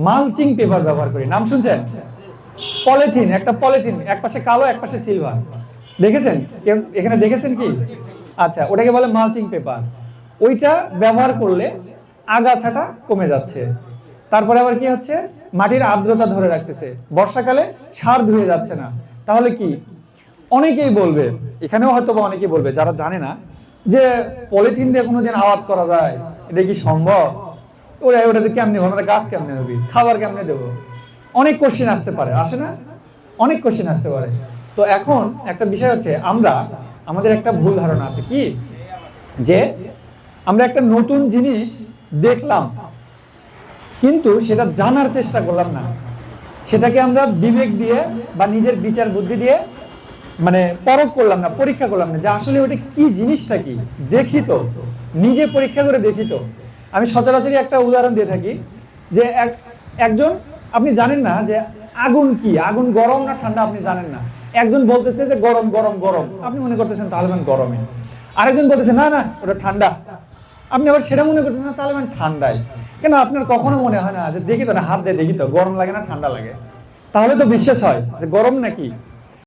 Mulching paper ব্যবহার করি। নাম শুনছেন? পলিথিন, একটা পলিথিন, এক পাশে কালো এক পাশে সিলভার, দেখেছেন কেউ এখানে? দেখেছেন কি? আচ্ছা, ওটাকে বলে মালচিং পেপার। ওইটা ব্যবহার করলে আগাছাটা কমে যাচ্ছে। তারপরে আবার কি হচ্ছে, মাটির আর্দ্রতা ধরে রাখতেছে, বর্ষাকালে সার ধুয়ে যাচ্ছে না। তাহলে কি, অনেকেই বলবে, এখানেও হয়তো বা অনেকেই বলবে যারা জানে না, যে পলিথিন দিয়ে কোনোদিন আবাদ করা যায়, এটা কি সম্ভব? ওটাতে কেমনে, আমরা গাছ কেমনে হবে, খাবার কেমনে দেবো? অনেক কোশ্চেন আসতে পারে, আসে না? অনেক কোশ্চেন আসতে পারে। তো এখন একটা বিষয় হচ্ছে, আমাদের একটা ভুল ধারণা আছে কি, যে আমরা একটা নতুন জিনিস দেখলাম কিন্তু সেটা জানার চেষ্টা করলাম না, সেটাকে আমরা বিবেক দিয়ে বা নিজের বিচার বুদ্ধি দিয়ে মানে পরখ করলাম না, পরীক্ষা করলাম না যে আসলে ওটা কি, জিনিসটা কি, দেখি তো, নিজে পরীক্ষা করে দেখি তো। আমি সচরাচর একটা উদাহরণ দিয়ে থাকি, যে একজন, আপনি জানেন না যে আগুন কি, আগুন গরম না ঠান্ডা আপনি জানেন না। একজন বলতেছে যে গরম গরম গরম, আপনি মনে করতেছেন তালেবান গরমে। আরেকজন বলতেছে না না ওটা ঠান্ডা, আপনি আবার সেটা মনে করতেছেন না তালেবান ঠান্ডাই। কেন আপনার কখনো মনে হয় না যে দেখি তো, না হাত দিয়ে দেখি তো গরম লাগে না ঠান্ডা লাগে? তাহলে তো বিশ্বাস হয় যে গরম নাকি